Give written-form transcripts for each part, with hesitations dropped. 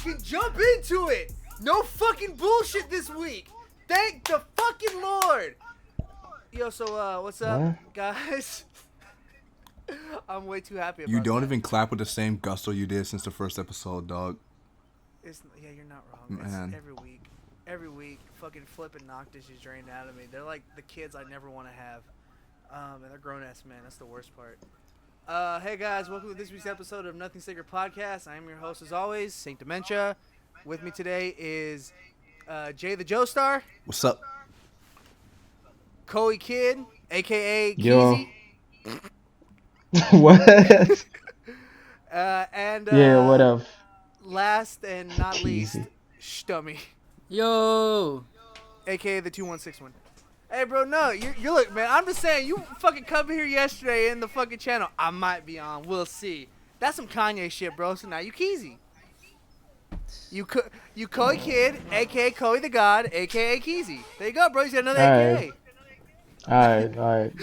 fucking jump into it. No fucking bullshit this week. Thank the fucking Lord. Yo, so what's up, guys? I'm way too happy about You don't that. even clap with the same gusto you did since the first episode, dog. Yeah, you're not wrong. Man. It's every week, fucking flipping knock dishes drained out of me. They're like the kids I never want to have. And they're grown-ass men. That's the worst part. Hey guys, welcome to this week's episode of Nothing Sacred Podcast. I am your host as always, Saint Dementia. With me today is Jay the Joestar. What's up? Khoi Kid, aka Yo. Keezy. What? And Yeah, what up? Last and not least, Keezy. Stummy, Yo! aka the 2161. Hey, bro, no, you look, man. I'm just saying, you fucking come here yesterday in the fucking channel. I might be on. We'll see. That's some Kanye shit, bro. So now you Keezy. You Khoi Kid, aka Khoi the God, aka Keezy. There you go, bro. You got another AKA. Alright.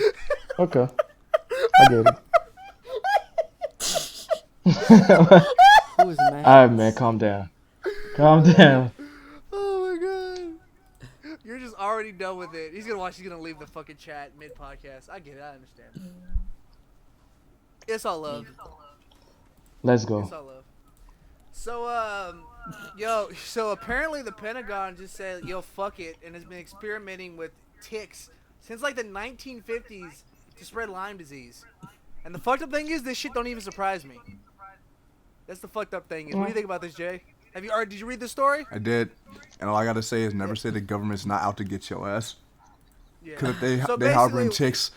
Okay. I get it. Who is mad? Alright, man, calm down. Calm down. Oh my god. You're just already done with it. He's gonna leave the fucking chat mid podcast. I get it, I understand. It's all love. Let's go. It's all love. So apparently the Pentagon just said, yo, fuck it, and has been experimenting with ticks since like the 1950s to spread Lyme disease. And the fucked up thing is, this shit don't even surprise me. That's the fucked up thing. What do you think about this, Jay? Did you read the story? I did. And all I gotta say is never say the government's not out to get your ass. Yeah. Because if So they hovering basically- ticks.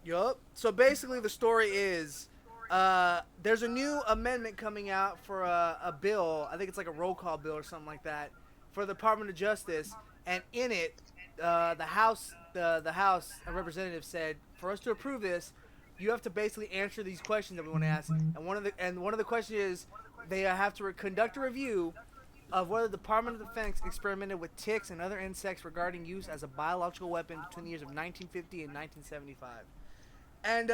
Yup. So basically, the story is there's a new amendment coming out for a bill. I think it's like a roll call bill or something like that for the Department of Justice. And in it, the House of Representatives said, for us to approve this, you have to basically answer these questions that we want to ask. And one of the questions is they have to conduct a review of whether the Department of Defense experimented with ticks and other insects regarding use as a biological weapon between the years of 1950 and 1975. And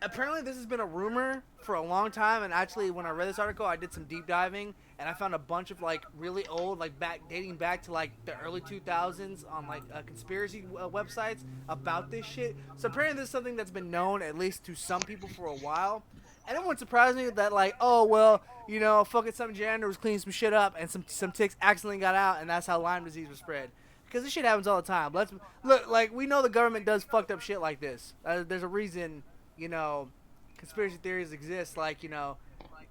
apparently this has been a rumor for a long time. And actually, when I read this article, I did some deep diving, and I found a bunch of like really old, like dating back to like the early 2000s on like conspiracy websites about this shit. So apparently this is something that's been known at least to some people for a while. And it wouldn't surprise me that like, oh well, you know, fucking some janitor was cleaning some shit up, and some ticks accidentally got out, and that's how Lyme disease was spread. Because this shit happens all the time. Let's look, like, we know the government does fucked up shit like this. There's a reason, you know, conspiracy theories exist. Like, you know,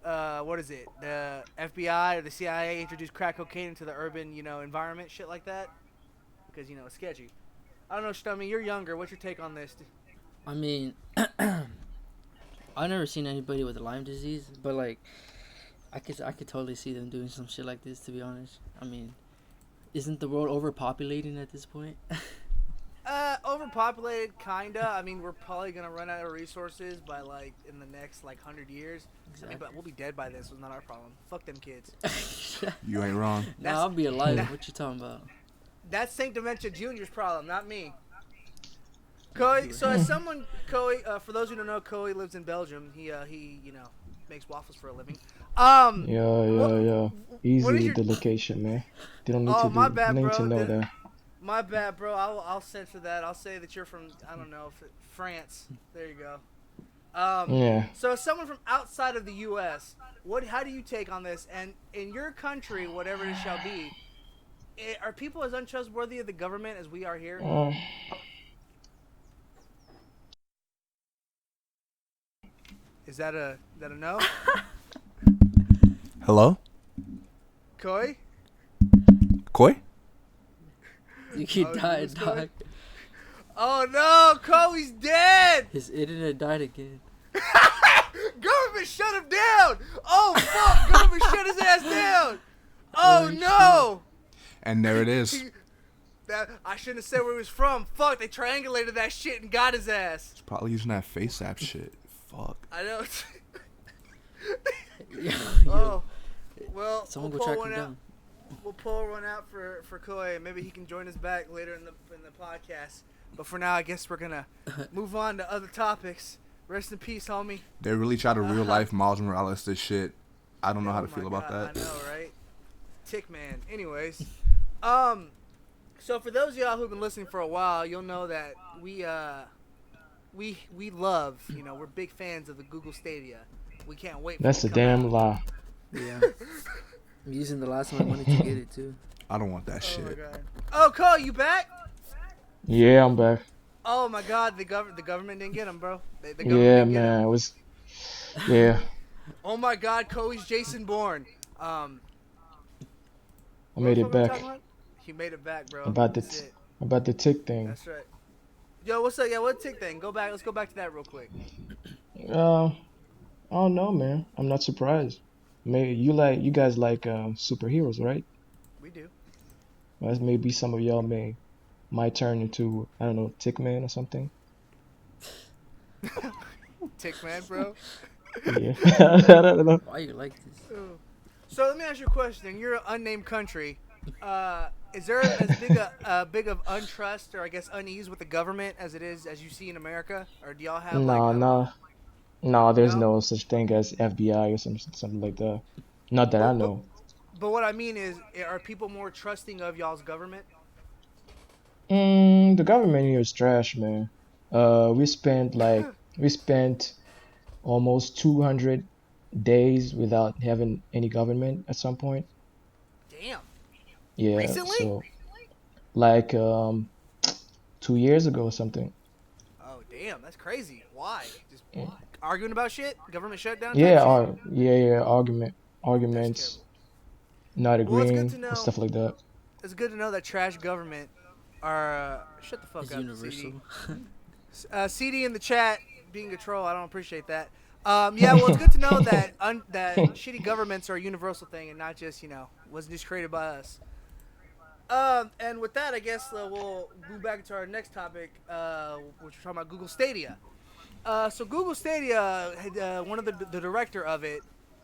what is it? The FBI or the CIA introduced crack cocaine into the urban, you know, environment, shit like that. Because, you know, it's sketchy. I don't know, Stummy, you're younger. What's your take on this? I mean, I've never seen anybody with Lyme disease, but like, I could totally see them doing some shit like this, to be honest. I mean, isn't the world overpopulating at this point? Overpopulated, kinda. I mean, we're probably gonna run out of resources by like in the next like 100 years. Exactly. I mean, but we'll be dead by this. It's not our problem. Fuck them kids. You ain't wrong. Nah, I'll be alive. What you talking about? That's Saint Dementia Jr.'s problem, not me. Khoi, so as someone, Khoi, for those who don't know, Khoi lives in Belgium. He you know, makes waffles for a living. Yo. what Easy is your- the location, man. They don't need Oh, to my bad, need bro. to know that. My bad, bro. I'll censor that. I'll say that you're from, I don't know, France. There you go. Yeah. So as someone from outside of the U.S., how do you take on this? And in your country, whatever it shall be, are people as untrustworthy of the government as we are here? Is that a no? Hello? Khoi? Koi? You keep Oh, dying, who's dog. going? Oh no, Khoi's dead! His internet died again. Government shut him down! Oh fuck, government shut his ass down! Oh Holy no! And there it is. I shouldn't have said where he was from. Fuck, they triangulated that shit and got his ass. It's probably using that face app shit. Fuck. I know. Yo, Oh, well, someone we'll go pull track one him out. down. We'll pull one out for Khoi. Maybe he can join us back later in the podcast. But for now, I guess we're gonna move on to other topics. Rest in peace, homie. They really try to real life Miles Morales this shit. I don't know how to Oh feel my about God, that. I know, right? Tick man. Anyways, so for those of y'all who've been listening for a while, you'll know that we love, we're big fans of the Google Stadia. We can't wait for That's it a to come damn out. lie. Yeah. I'm using the last of my money to get it too. I don't want that Oh my shit. god. Oh, Khoi, you back? Yeah, I'm back. Oh my god, the government didn't get him, bro. The government Yeah, didn't get him. man, it was. Yeah, Oh my god, Khoi's Jason Bourne. I What made the it fuck are we back. talking about? He made it back, bro. About That's it. the tick thing. That's right. Yo, what's up? Yeah, what tick thing? Go back. Let's go back to that real quick. I don't know, man. I'm not surprised. Maybe you guys like superheroes, right? We do. Well, maybe some of y'all might turn into, I don't know, tick man or something. Tick man, bro. Yeah, I don't know. Why you like this? So let me ask you a question. You're an unnamed country. Is there as big of untrust or I guess unease with the government as it is as you see in America, or do y'all have No. There's No? no such thing as FBI or something like that. Not that I But, but know. but what I mean is, are people more trusting of y'all's government? The government here is trash, man. We spent almost 200 days without having any government at some point. Damn. Yeah, Recently? so like 2 years ago or something. Oh damn, that's crazy. Why? Just arguing about shit? Government shutdown? Type Yeah, shit? yeah, That's arguments, terrible. not Well, it's good agreeing, to know. and stuff like that. It's good to know that trash government are shut the fuck It's up, universal. CD. CD in the chat being a troll. I don't appreciate that. Yeah, well, it's good to know that that shitty governments are a universal thing and not just wasn't just created by us. And with that, I guess we'll move back to our next topic, which we're talking about Google Stadia. So Google Stadia, one of the director of it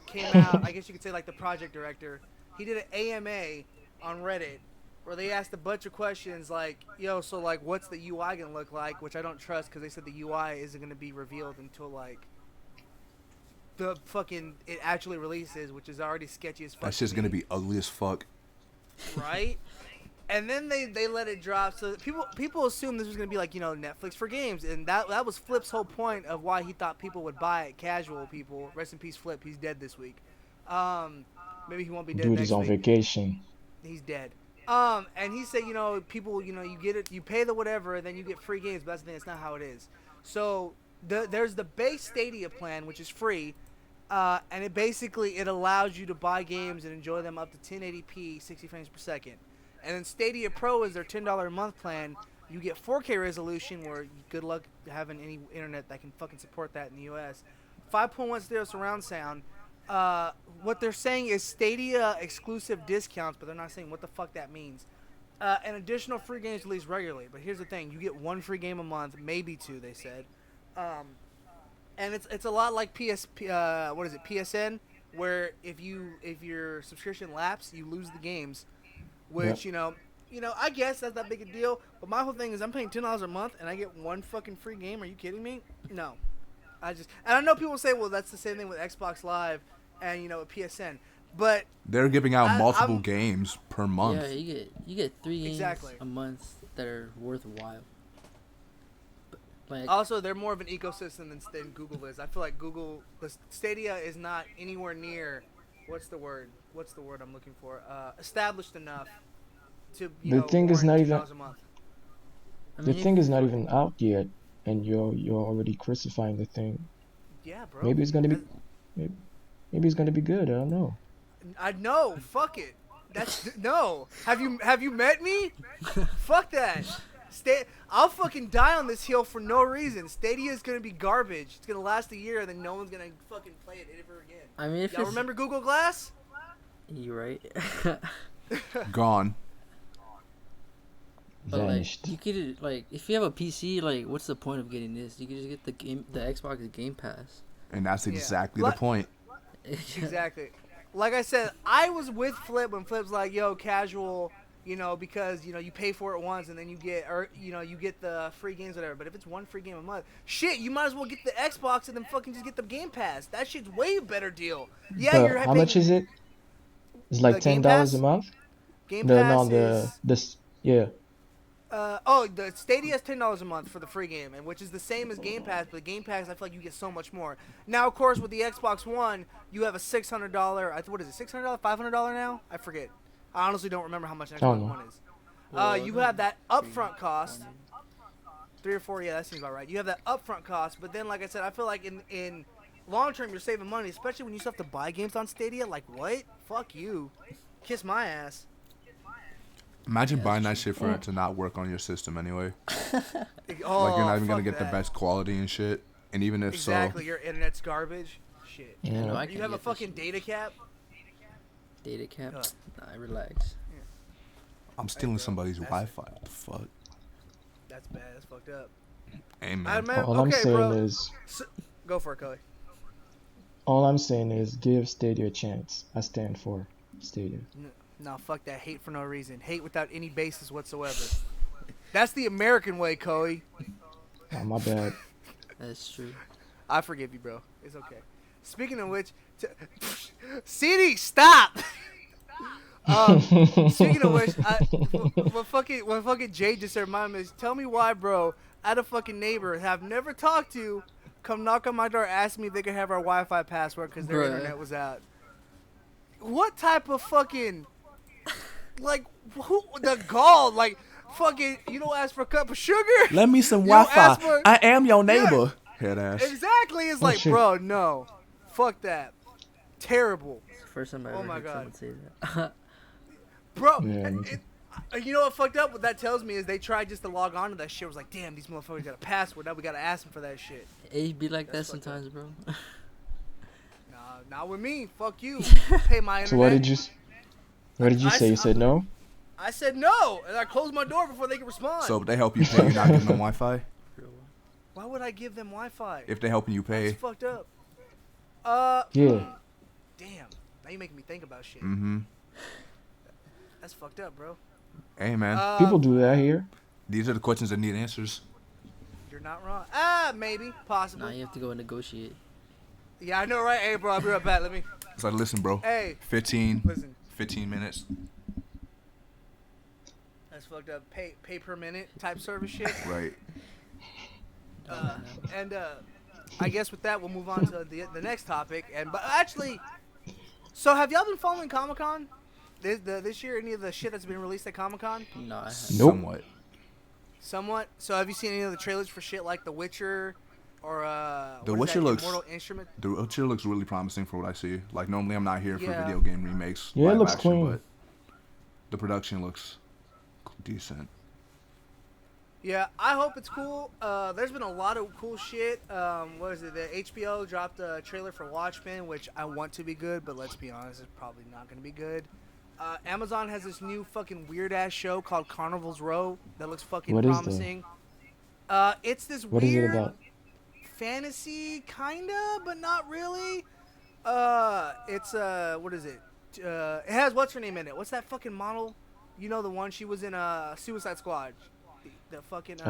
came out. I guess you could say like the project director. He did an AMA on Reddit where they asked a bunch of questions like, "Yo, so like, what's the UI gonna look like?" Which I don't trust because they said the UI isn't gonna be revealed until like the fucking it actually releases, which is already sketchy as fuck. That shit's to gonna me. be ugly as fuck. Right? And then they let it drop, so that people assumed this was gonna be like Netflix for games, and that was Flip's whole point of why he thought people would buy it. Casual people. Rest in peace, Flip. He's dead this week. Maybe he won't be dead Dude next is on week. vacation. He's dead. And he said people you get it, you pay the whatever, and then you get free games. But that's the thing. That's not how it is. So there's the base Stadia plan, which is free. And it allows you to buy games and enjoy them up to 1080p, 60 frames per second. And then Stadia Pro is their $10 a month plan. You get 4K resolution, where good luck having any internet that can fucking support that in the US. 5.1 stereo surround sound. What they're saying is Stadia exclusive discounts, but they're not saying what the fuck that means. And additional free games released regularly. But here's the thing: you get one free game a month, maybe two. They said. And it's a lot like PSN, where if your subscription lapses, you lose the games, which I guess that's not big a deal. But my whole thing is I'm paying $10 a month and I get one fucking free game. Are you kidding me? No, and I know people say, well, that's the same thing with Xbox Live and with PSN, but They're giving out multiple I'm- games per month. Yeah, you get 3 games Exactly. a month that are worthwhile. Like, also they're more of an ecosystem than Google is. I feel like the Stadia is not anywhere near what's the word I'm looking for, established enough to The thing is warrant not even- $2 a month. I The mean, thing is not even out yet, and you're already crucifying the thing. Yeah, bro. Maybe it's gonna be good. I don't know. I know. Fuck it. That's no. Have you met me? Fuck that. I'll fucking die on this hill for no reason. Stadia is gonna be garbage. It's gonna last a year, and then no one's gonna fucking play it ever again. I mean, if Y'all it's, remember Google Glass? you're right. Gone. But like, Vanished. you could if you have a PC, like, what's the point of getting this? You could just get the Xbox Game Pass. And that's Yeah. exactly Like- the point. Exactly. Like I said, I was with Flip when Flip's like, "Yo, casual." Because you pay for it once and then you get you get the free games, whatever. But if it's one free game a month, shit, you might as well get the Xbox and then fucking just get the Game Pass. That shit's way better deal. Yeah, But you're how much is it? It's like The Game $10 a Pass. month. Game The Pass no the is this yeah. the Stadia is $10 a month for the free game, and which is the same as Game Pass. But Game Pass, I feel like you get so much more. Now, of course, with the Xbox One, you have a $600. What is it? $600? $500 now? I forget. I honestly don't remember how much an I don't Xbox know. One is. Well, You have that three, upfront cost. 490. 3 or 4, yeah, that seems about right. You have that upfront cost, but then, like I said, I feel like in long term, you're saving money, especially when you still have to buy games on Stadia. Like, what? Fuck you. Kiss my ass. Imagine Yeah, buying that's that shit for it to not work on your system anyway. Oh, Like you're not even gonna fuck get the that. best quality and shit. And even if Exactly, your internet's garbage. Shit. I know Yeah. I You can have a get this fucking shit. data cap? Data cap. Ugh. Nah, relax. so, I'm stealing bro, somebody's that's- Wi-Fi. What the fuck? That's bad. That's fucked up. Hey I man. remember, All I'm okay, saying bro. is Go for it, Khoi. all I'm saying is give Stadia a chance. I stand for Stadia. No, fuck that. Hate for no reason. Hate without any basis whatsoever. That's the American way, Khoi. Oh, my bad. That's true. I forgive you, bro. It's okay. Speaking of which, CD, stop. Speaking of which, what fucking Jay just reminded me is, tell me why, bro. I had a fucking neighbor have never talked to, come knock on my door, ask me if they could have our Wi-Fi password because their Bruh. internet was out. What type of fucking, like, who the gall, like, fucking, you don't ask for a cup of sugar. Let me some You don't ask Wi-Fi. for- I am your neighbor. Head ass. Exactly. It's Oh, like, shit. bro, no, fuck that. Terrible. It's the first time I Oh ever my heard God. someone say that. Bro, Yeah, me too. you know what fucked up? What that tells me is they tried just to log on to that shit. Was like, damn, these motherfuckers got a password. Now we gotta ask them for that shit. It be like that That's fucked up. sometimes, bro. Nah, not with me. Fuck you. Pay my internet. So what did you say? You said no? I said no, and I closed my door before they could respond. So if they help you pay, you're not giving them Wi-Fi. why would I give them Wi-Fi? If they're helping you pay. That's fucked up. Yeah. Damn. Now you making me think about shit. Mm-hmm. That's fucked up, bro. Hey man. People do that here. These are the questions that need answers. You're not wrong. Maybe, possibly. Nah, you have to go and negotiate. Yeah, I know, right? Hey, bro, I'll be right back. Let me. It's like, listen, bro. Hey, 15 listen. 15 minutes. That's fucked up. Pay per minute type service shit. Right. And I guess with that, we'll move on to the next topic. But actually, so have y'all been following Comic-Con this year? Any of the shit that's been released at Comic-Con? No, I haven't. Nope. Somewhat. Somewhat. So have you seen any of the trailers for shit like The Witcher or The what is Witcher that, looks- Immortal Instrument? The Witcher looks really promising for what I see. Like normally I'm not here for Yeah. video game remakes. Yeah, it live looks action, clean. But the production looks decent. Yeah, I hope it's cool. There's been a lot of cool shit. What is it? The HBO dropped a trailer for Watchmen, which I want to be good, but let's be honest, it's probably not going to be good. Amazon has this new fucking weird ass show called Carnival's Row that looks fucking What is that? promising. It's this What is it weird about? fantasy, kinda, but not really. It's what is it? It has what's her name in it? What's that fucking model? You know the one, she was in Suicide Squad. The fucking You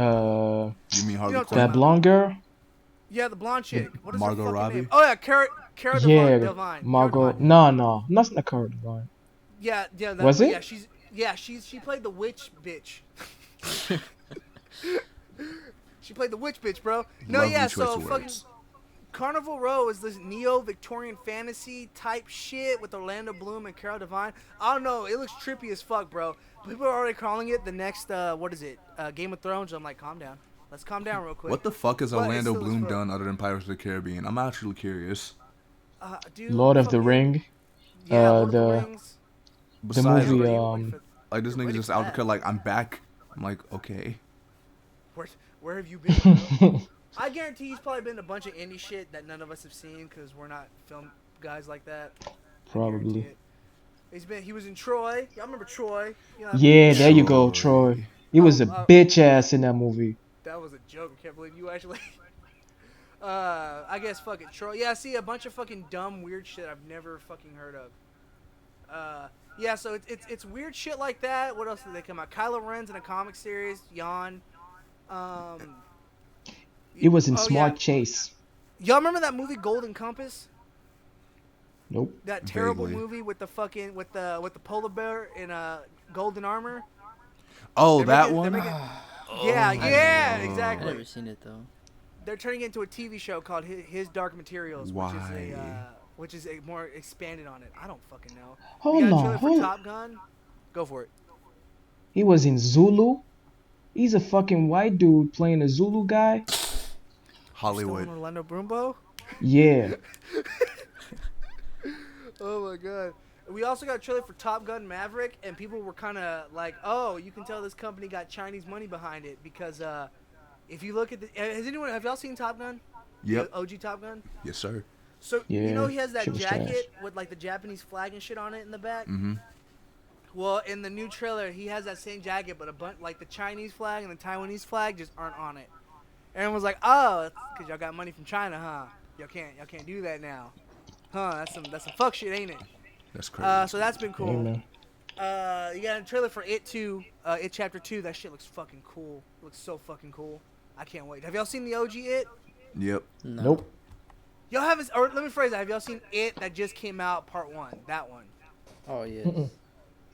mean Harley know what I'm Quinn? That blonde girl? yeah, the blonde chick. What is Margot her fucking Robbie? name? Oh yeah, Cara Yeah, Delevingne. Margot. Cara Delevingne. No, that's not Cara Delevingne. Yeah, that, Was it? Yeah, she played the witch bitch. She played the witch bitch, bro. No, Lovely yeah, choice so of fucking words. Carnival Row is this neo-Victorian fantasy type shit with Orlando Bloom and Cara Delevingne. I don't know, it looks trippy as fuck, bro. People are already calling it the next what is it? Game of Thrones. I'm like, calm down. Let's calm down real quick. What the fuck has But it Orlando still looks Bloom fun. done other than Pirates of the Caribbean? I'm actually curious. Dude, Lord of the fucking- Ring. Yeah, Lord of the the- Rings. Besides, movie, Yeah, ready for- like this nigga ready just for out that. because like I'm back. I'm like, okay. Where have you been, bro? I guarantee he's probably been in a bunch of indie shit that none of us have seen because we're not film guys like that. I guarantee Probably. it. He was in Troy. Y'all remember Troy? You know, Yeah, there you go, Troy. He was a bitch ass in that movie. that was a joke. I can't believe you actually. I guess fucking Troy. Yeah, see a bunch of fucking dumb weird shit I've never fucking heard of. Yeah, so it's weird shit like that. What else did they come out? Kylo Ren's in a comic series. Yawn. It was in oh, Smart yeah. Chase. Y'all remember that movie Golden Compass? Nope. That terrible Vaguely. movie with the fucking with the polar bear in golden armor. Oh, They're that making- they're one. making- yeah, I exactly. I never seen it though. They're turning it into a TV show called His Dark Materials, Why? which is a more expanded on it. I don't fucking know. Hold You got a on, trailer for hold. Top Gun? Go for it. He was in Zulu. He's a fucking white dude playing a Zulu guy. Hollywood. Still on Orlando Broombo? Yeah. Oh my god. We also got a trailer for Top Gun Maverick, and people were kind of like, "Oh, you can tell this company got Chinese money behind it because if you look at the, have y'all seen Top Gun? Yep. The OG Top Gun. Yes, sir. So Yeah, you know he has that shit was jacket with like the Japanese flag and shit on it in the back. Mm-hmm. Well, in the new trailer, he has that same jacket, but a bunch like the Chinese flag and the Taiwanese flag just aren't on it. Everyone was like, "Oh, it's because y'all got money from China, huh? Y'all can't do that now, huh? That's some fuck shit, ain't it?" That's crazy. So that's been Hey, cool. man. You got a trailer for It 2, It Chapter 2. That shit looks fucking cool. Looks so fucking cool. I can't wait. Have y'all seen the OG It? Yep. No. Nope. Y'all haven't, or let me phrase that. Have y'all seen It that just came out, Part 1? That one. Oh yeah. Mm-mm.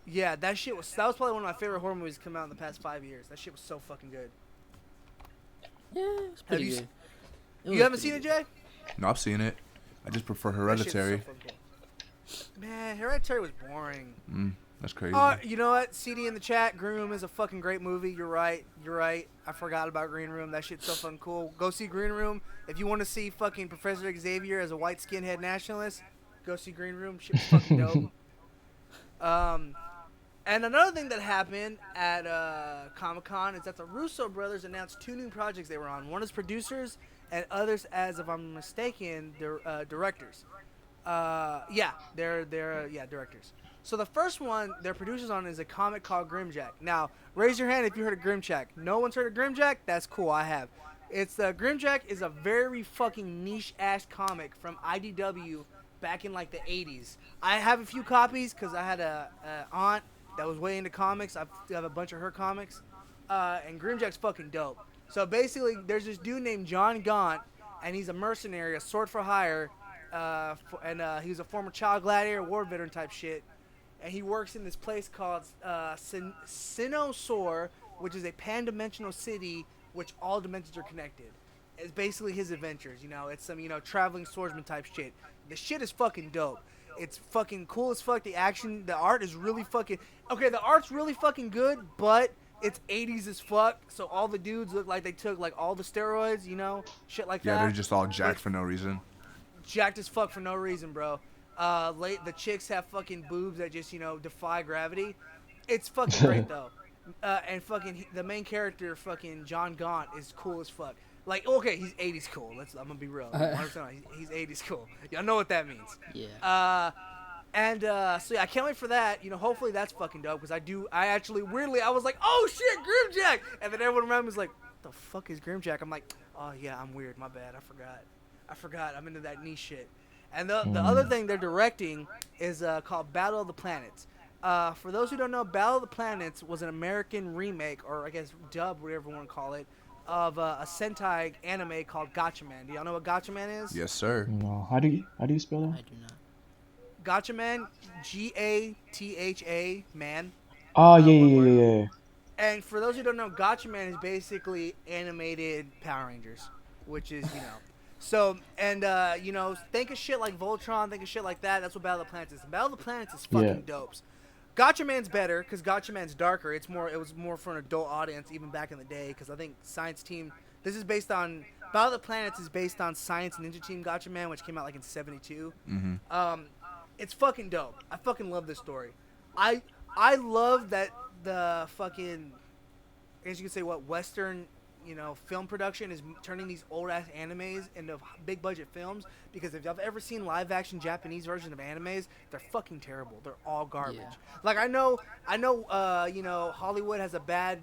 Yeah, that was probably one of my favorite horror movies to come out in the past 5 years. That shit was so fucking good. Yeah, it's pretty you good. It You was haven't seen pretty it, Jay? No, I've seen it. I just prefer That shit's so Hereditary. fucking cool. Man, Hereditary was boring. That's crazy. You know what? CD in the chat. Green Room is a fucking great movie. You're right. I forgot about Green Room. That shit's so fucking cool. Go see Green Room. If you want to see fucking Professor Xavier as a white skinhead nationalist, go see Green Room. Shit's fucking dope. And another thing that happened at Comic-Con is that the Russo brothers announced 2 new projects they were on. One is producers, and others, as if I'm mistaken, they're directors. They're directors. So the first one they're producers on is a comic called Grimjack. Now, raise your hand if you heard of Grimjack. No one's heard of Grimjack? That's cool. I have. It's Grimjack is a very fucking niche ass comic from IDW back in like the 80s. I have a few copies because I had a aunt that was way into comics. I have a bunch of her comics, and Grimjack's fucking dope. So basically, there's this dude named John Gaunt, and he's a mercenary, a sword for hire, and he was a former child gladiator, war veteran type shit. And he works in this place called Sinosor, which is a pan-dimensional city which all dimensions are connected. It's basically his adventures, It's some, traveling swordsman type shit. The shit is fucking dope. It's fucking cool as fuck. The action, the art is really fucking... Okay, the art's really fucking good, but it's 80s as fuck, so all the dudes look like they took, like, all the steroids, Shit like that. Yeah, they're just all jacked for no reason. Jacked as fuck for no reason, bro. The chicks have fucking boobs that just, defy gravity. It's fucking great, though. And fucking the main character, fucking John Gaunt, is cool as fuck. Like, okay, he's 80s cool. I'm gonna be real. He's 80s cool. Y'all know what that means. Yeah. So yeah, I can't wait for that. Hopefully that's fucking dope because I actually weirdly I was like, oh shit, Grimjack, and then everyone around me was like, what the fuck is Grimjack? I'm like, oh yeah, I'm weird. My bad. I forgot. I'm into that niche shit. And the other thing they're directing is called Battle of the Planets. For those who don't know, Battle of the Planets was an American remake, or I guess dub, whatever you want to call it, of a Sentai anime called Gatchaman. Do y'all know what Gatchaman is? Yes, sir. No. How do you spell I that? do not. Gatchaman, Gatha, man. Oh one yeah, word. yeah, yeah. And for those who don't know, Gatchaman is basically animated Power Rangers, which is, So, and, think of shit like Voltron, think of shit like that. That's what Battle of the Planets is. Battle of the Planets is fucking dopes. Gatchaman's better because Gatchaman's darker. It was more for an adult audience even back in the day because I think Science Team, this is based on, Battle of the Planets is based on Science Ninja Team Gatchaman, which came out like in 72. Mm-hmm. It's fucking dope. I fucking love this story. I love that the fucking, I guess you could say what, Western, film production is turning these old ass animes into big budget films because if y'all have ever seen live action Japanese version of animes, they're fucking terrible. They're all garbage. Yeah. Like I know, Hollywood has a bad,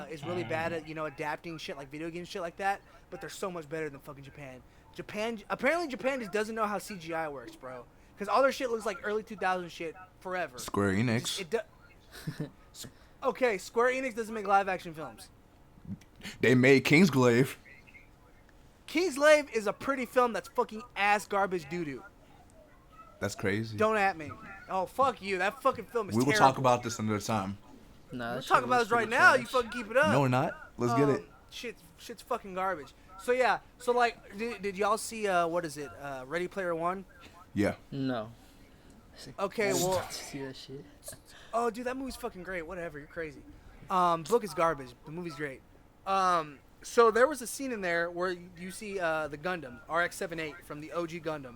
is really bad at, adapting shit like video games, shit like that, but they're so much better than fucking Japan. Apparently Japan just doesn't know how CGI works, bro. Because all their shit looks like early 2000 shit forever. Square Enix. Okay, Square Enix doesn't make live action films. They made Kingsglaive. Kingsglaive is a pretty film that's fucking ass garbage doo-doo. That's crazy. Don't at me. Oh, fuck you. That fucking film is We will terrible. talk about this another time. Nah, We're that shit talking about was this right pretty now. trash. You fucking keep it up. No, we're not. Let's get it. Shit's fucking garbage. So yeah, so like, did y'all see what is it? Ready Player One? Yeah. No. Okay, I didn't well, see that shit. oh dude, that movie's fucking great. Whatever, you're crazy. Book is garbage. The movie's great. So there was a scene in there where you see the Gundam RX-78 from the OG Gundam.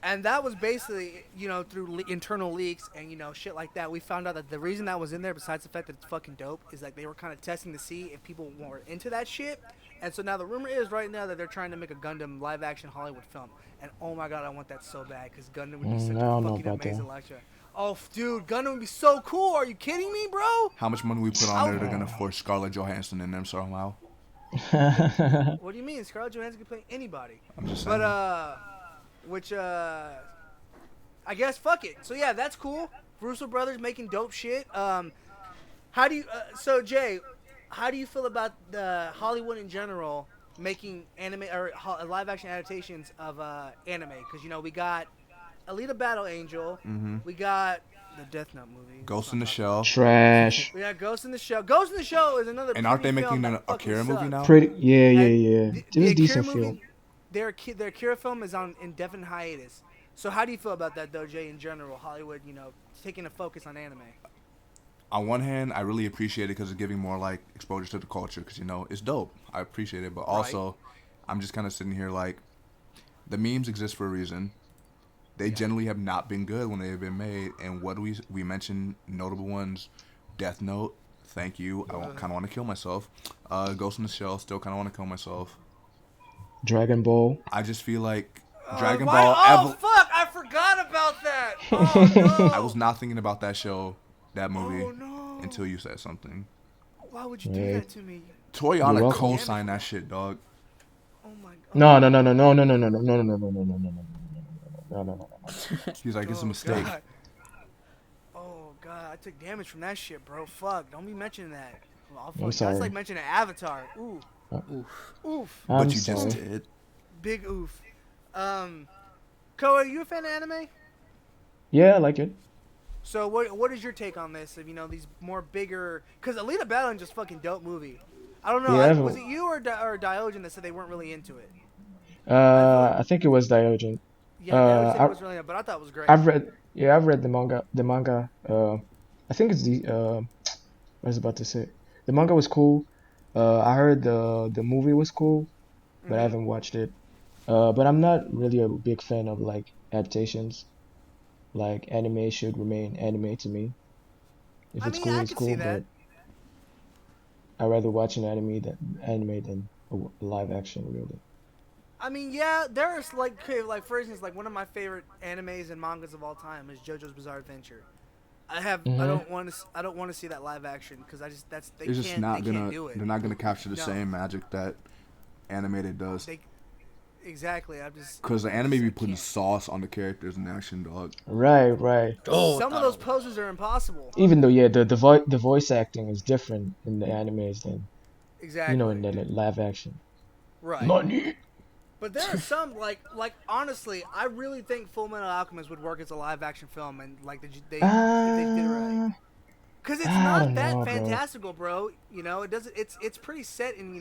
And that was basically, through internal leaks and, shit like that, we found out that the reason that was in there, besides the fact that it's fucking dope, is like they were kind of testing to see if people were into that shit. And so now the rumor is right now that they're trying to make a Gundam live-action Hollywood film. And oh my god, I want that so bad, because Gundam would be such I a don't know fucking about that. amazing lecture. Oh, dude, Gundam would be so cool. Are you kidding me, bro? How much money we put on there, they're going to force Scarlett Johansson in there somehow. What do you mean? Scarlett Johansson can play anybody. I'm just saying. I guess fuck it. So yeah, that's cool. Russo brothers making dope shit. How do you? So Jay, how do you feel about the Hollywood in general making anime or live action adaptations of anime? Because we got Alita Battle Angel, we got the Death Note movie, Ghost in the Shell. Trash. we got Ghost in the Shell. Ghost in the Shell is another. And aren't they pretty film making an that fucking Akira movie sucks. now? Pretty. Yeah. And It was the a decent Akira film. movie, their Akira film is on indefinite hiatus. So how do you feel about that, though, Jay, in general? Hollywood, taking a focus on anime. On one hand, I really appreciate it because it's giving more like exposure to the culture because it's dope. I appreciate it, but also I'm just kind of sitting here like the memes exist for a reason. They generally have not been good when they have been made, and what do we mentioned notable ones, Death Note. Thank you. I kind of want to kill myself. Ghost in the Shell. Still kind of want to kill myself. Dragon Ball. I just feel like Dragon Why- Ball. Oh, fuck! I forgot about that! Oh, no! I was not thinking about that movie, Oh, no. until you said something. Why would you do Right. that to me? You're Toyana welcome. co-signed that shit, dog. Oh, my God. No. He's like, it's a Oh, mistake. God. Oh, God. I took damage from that shit, bro. Fuck. Don't be mentioning that. Well, I'm sorry. That's like mentioning Avatar. Ooh. Oof. Oof. But I'm you sorry. just did. Big oof. Khoi, are you a fan of anime? Yeah, I like it. So what is your take on this? Of these more bigger, because Alita Battle is just fucking dope movie. I don't know. Yeah, Was it you or Diogen that said they weren't really into it? I think it was Diogen. Yeah, Diogen said I- it was really, but I thought it was great. I've read the manga. I think it's what I was about to say. The manga was cool. I heard the movie was cool, but I haven't watched it. But I'm not really a big fan of like adaptations. Like anime should remain anime to me. If I it's mean, cool, I it's could cool. see that. But I'd rather watch an anime than a live action, really. I mean, yeah, there's like for instance, like one of my favorite animes and mangas of all time is JoJo's Bizarre Adventure. I don't want to see that live action because they It's just can't not gonna. do it. They're not gonna capture the No. same magic that animated does. Exactly. I'm just Because the anime be I putting can't. sauce on the characters in action, dog. Right. Oh, Some of those poses are impossible. Even though the voice acting is different in the animes than Exactly. in the live action. Right. Money. But there are some like honestly, I really think Full Metal Alchemist would work as a live action film, and like if they did it right. Because it's I not don't that know, bro. fantastical, bro. It doesn't. It's pretty set in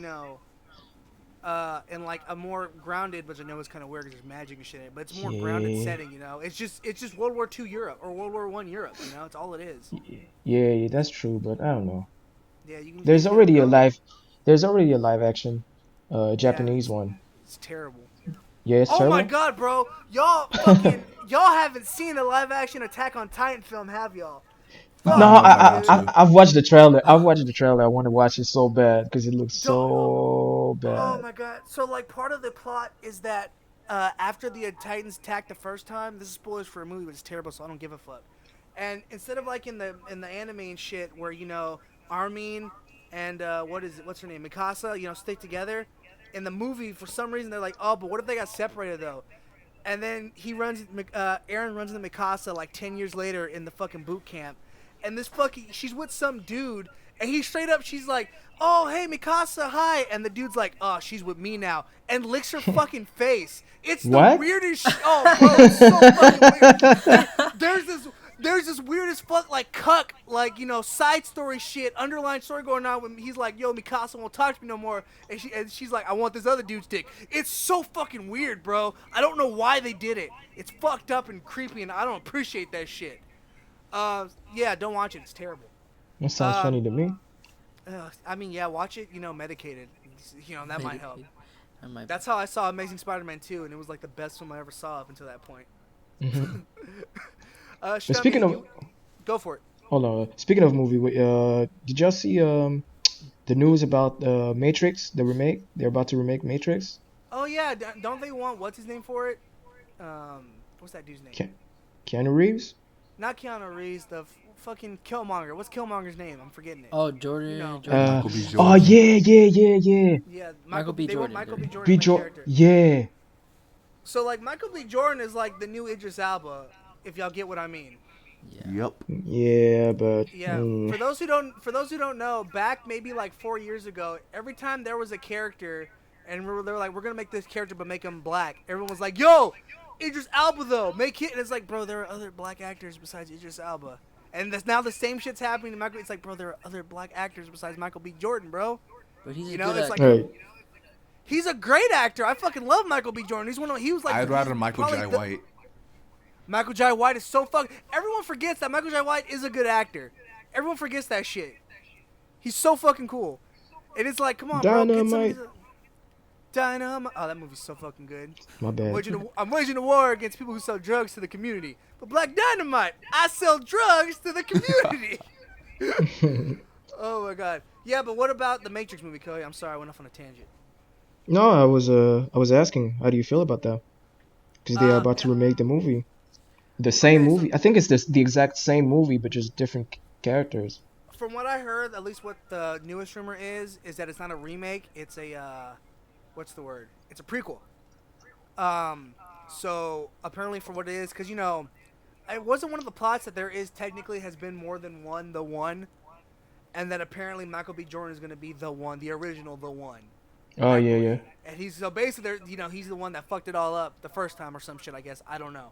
in like a more grounded, which I know is kind of weird because there's magic and shit in it, but it's more grounded Yeah. setting. It's just World War II Europe or World War I Europe. It's all it is. Yeah, that's true, but I don't know. Yeah, you can. There's already a live action Japanese one. It's terrible. Yeah, it's Oh terrible. my god, bro! Y'all haven't seen a live action Attack on Titan film, have y'all? No, I know that I've watched the trailer. I want to watch it so bad because it looks so Oh bad. my god! So like part of the plot is that after the Titans attacked the first time, this is spoilers for a movie, but it's terrible, so I don't give a fuck. And instead of like in the anime and shit, where Armin and what's her name, Mikasa, stick together. In the movie, for some reason, they're like, oh, but what if they got separated though? And then Eren runs into Mikasa like 10 years later in the fucking boot camp, and she's with some dude, And he straight up, she's like, "Oh, hey, Mikasa, hi." And the dude's like, "Oh, she's with me now," and licks her fucking face. It's the What? weirdest. Oh, bro, it's so fucking weird. There's this weird as fuck like cuck like side story shit, underlying story going on when he's like, "Yo, Mikasa won't talk to me no more," and she's like, "I want this other dude's dick." It's so fucking weird, bro. I don't know why they did it. It's fucked up and creepy, and I don't appreciate that shit. Yeah, don't watch it. It's terrible. That sounds funny to me. I mean, yeah, watch it. Medicated. That might help. I might. That's how I saw Amazing Spider-Man 2, and it was like the best film I ever saw up until that point. But speaking of, go for it. hold on. Speaking of movie, did y'all see the news about Matrix, the remake? They're about to remake Matrix. Oh yeah, don't they want what's his name for it? What's that dude's name? Keanu Reeves? Not Keanu Reeves. The fucking Killmonger. What's Killmonger's name? I'm forgetting it. Oh, Jordan. Michael B. Jordan. Oh yeah. Yeah, Michael B. They want Jordan. Michael B. Jordan. B. as the Jordan. character. Yeah. So like Michael B. Jordan is like the new Idris Elba, if y'all get what I mean. Yeah. Yep. Yeah, but Yeah. For those who don't know, back maybe like 4 years ago, every time there was a character, and they were like, "We're gonna make this character, but make him black," everyone was like, "Yo, Idris Elba though, make it." And it's like, bro, there are other black actors besides Idris Elba, and that's now the same shit's happening to Michael. It's like, bro, there are other black actors besides Michael B. Jordan, bro. But he's You a know, good it's actor. like- hey, He's a great actor. I fucking love Michael B. Jordan. He was like. I'd rather he's Michael probably J. the- White. Michael J. White is so Everyone forgets that Michael J. White is a good actor. Everyone forgets that shit. He's so fucking cool. And it's like, come on, bro. Dynamite. Dynamite. Oh, that movie's so fucking good. my bad. I'm waging a war against people who sell drugs to the community. But Black Dynamite, I sell drugs to the community. Oh my god. Yeah, but what about the Matrix movie, Khoi? I'm sorry, I went off on a tangent. No, I was asking, how do you feel about that? Because they are about to remake the movie. The same Okay, so- movie. I think it's the exact same movie, but just different characters. From what I heard, at least what the newest rumor is that it's not a remake. It's a what's the word? It's a prequel. So apparently, for what it is, because it wasn't one of the plots that there is technically has been more than one, the one, and that apparently Michael B. Jordan is going to be the one, the original, the one. Oh yeah. And he's so basically, he's the one that fucked it all up the first time or some shit. I guess I don't know.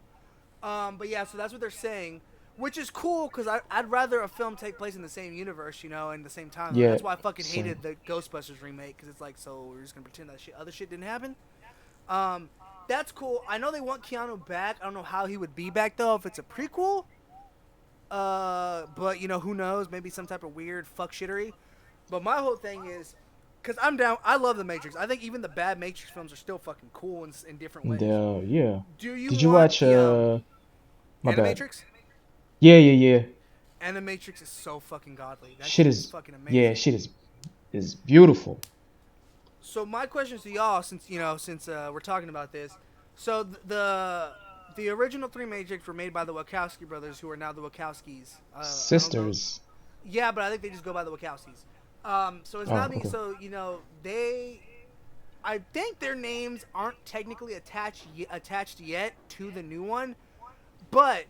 But yeah, so that's what they're saying. Which is cool, because I'd rather a film take place in the same universe, in the same time. Yeah, That's why I fucking same. hated the Ghostbusters remake, because it's like, so we're just going to pretend that other shit didn't happen? That's cool. I know they want Keanu back. I don't know how he would be back, though, if it's a prequel. But, who knows? Maybe some type of weird fuck shittery. But my whole thing is, because I'm down, I love the Matrix. I think even the bad Matrix films are still fucking cool in different ways. Yeah. Do you Did you want watch the, my bad. Animatrix? Yeah. Animatrix is so fucking godly. That Shit is fucking amazing. yeah, shit is beautiful. So my question to y'all, since we're talking about this, so the original 3 Matrix were made by the Wachowski brothers, who are now the Wachowskis. Sisters. Yeah, but I think they just go by the Wachowskis. So it's Oh, not being okay. so I think their names aren't technically attached yet to the new one, but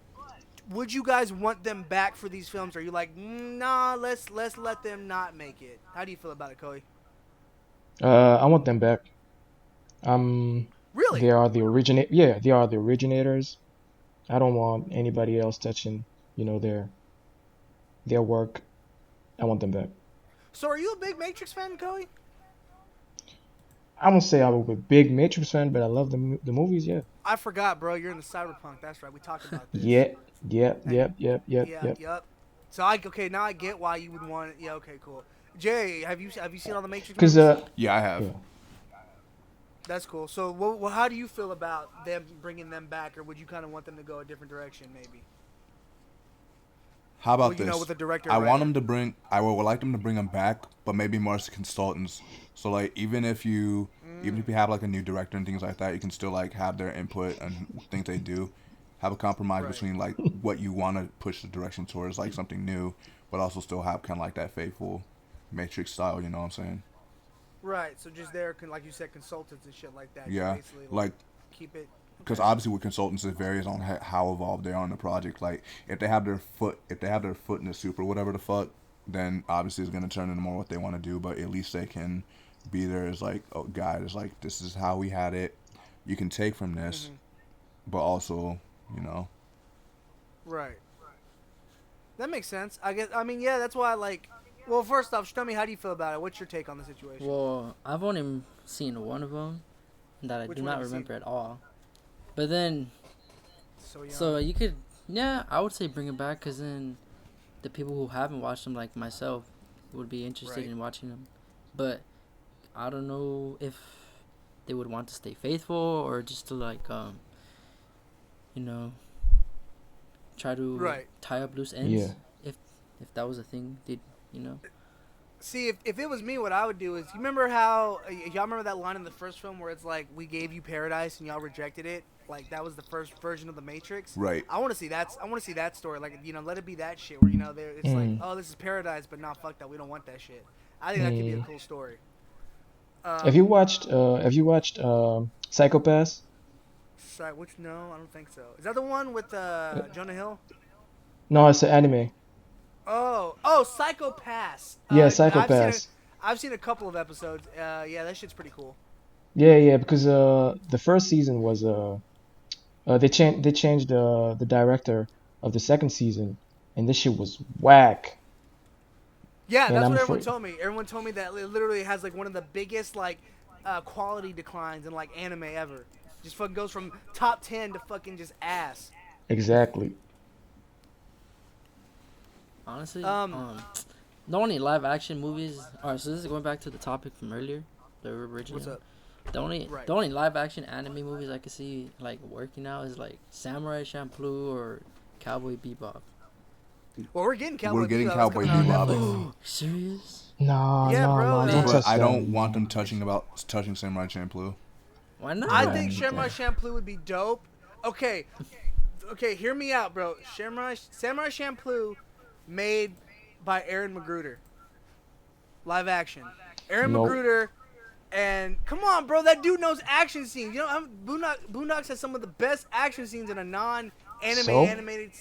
would you guys want them back for these films? Or are you like, nah, let's let them not make it? How do you feel about it, Khoi? I want them back. Really? They are the they are the originators. I don't want anybody else touching, their work. I want them back. So are you a big Matrix fan, Khoi? I won't say I'm a big Matrix fan, but I love the movies, yeah. I forgot, bro. You're in the cyberpunk. That's right. We talked about this. Yep. Yep. So now I get why you would want it. Yeah. Okay. Cool. Jay, have you seen all the Matrix? Because movies? Yeah, I have. Yeah. That's cool. So, how do you feel about them bringing them back, or would you kind of want them to go a different direction, maybe? How about Well, this? with the director. I want writer. them to bring. I would like them to bring them back, but maybe more as consultants. So like, even if you have like a new director and things like that, you can still like have their input and things they do. Have a compromise Right. between like what you want to push the direction towards, like something new, but also still have kind of like that faithful Matrix style. You know what I'm saying? Right. So just there, like you said, consultants and shit like that. Yeah, Basically, like. keep it. Because obviously with consultants it varies on how involved they are in the project. Like if they have their foot in the soup or whatever the fuck, then obviously it's gonna turn into more what they want to do. But at least they can be there as like, oh, guys, like this is how we had it. You can take from this, but also, you know. Right. That makes sense. I guess. I mean, yeah, that's why. Like, well, first off, tell me, how do you feel about it? What's your take on the situation? Well, I've only seen one of them that I Which do one not have you remember at all. But then, So young. so you could, yeah, I would say bring it back, because then the people who haven't watched them, like myself, would be interested Right. in watching them. But I don't know if they would want to stay faithful, or just to like, you know, try to Right. tie up loose ends. Yeah. If that was a thing, they'd, you know. See, if it was me, what I would do is, you remember how y'all remember that line in the first film where it's like, we gave you paradise and y'all rejected it? Like, that was the first version of the Matrix. Right. I want to see that. I want to see that story. Like, you know, let it be that shit where, you know, it's like, Mm. oh, this is paradise, but nah, fuck that. We don't want that shit. I think that could be a cool story. Have you watched Psychopaths? Sorry, which? No, I don't think so. Is that the one with Jonah Hill? No, it's an anime. Oh, Psychopaths. Yeah, I've seen Psychopaths. I've seen a couple of episodes. Yeah, that shit's pretty cool. Yeah, because the first season was they changed the director of the second season, and this shit was whack. Yeah, And that's I'm what everyone afraid- told me. Everyone told me that it literally has like one of the biggest like quality declines in like anime ever. Just fucking goes from top 10 to fucking just ass. Exactly. Honestly, Um, the only live action movies. Alright, so this is going back to the topic from earlier, the original. What's up? The only live action anime movies I could see like working out is like Samurai Champloo or Cowboy Bebop. Well, we're getting Cowboy We're getting Bebop. Cowboy It's coming out on Bebop. Netflix. Serious? No, Yeah, no, bro, no, don't but touch I that. don't want them touching Samurai Champloo. Why not? I Yeah, think yeah. Samurai Champloo would be dope. Okay, hear me out, bro. Samurai Champloo, made by Aaron Magruder. Live action. Aaron Nope. Magruder, and come on, bro, that dude knows action scenes. You know, Boondocks has some of the best action scenes in a non-anime So? animated.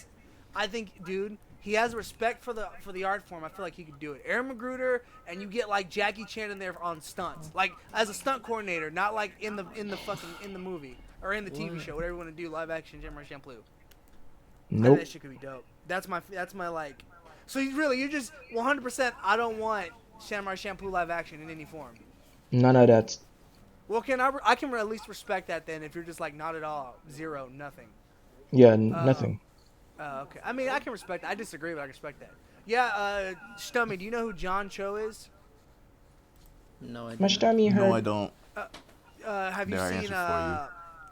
I think, dude, he has respect for the art form. I feel like he could do it. Aaron Magruder, and you get like Jackie Chan in there on stunts, like as a stunt coordinator, not like in the movie or in the TV show, whatever you want to do. Live action Samurai Champloo. I think Nope. that shit could be dope. That's my like. So you're just 100%. I don't want Samurai Champloo live action in any form. None of that. Well, I can at least respect that then if you're just like not at all, zero, nothing. Yeah, nothing. Okay. I mean, I can respect that. I disagree, but I can respect that. Yeah, Stummy, do you know who John Cho is? No, I My don't. stomach hurt. No, I don't. Have you There, I seen answered for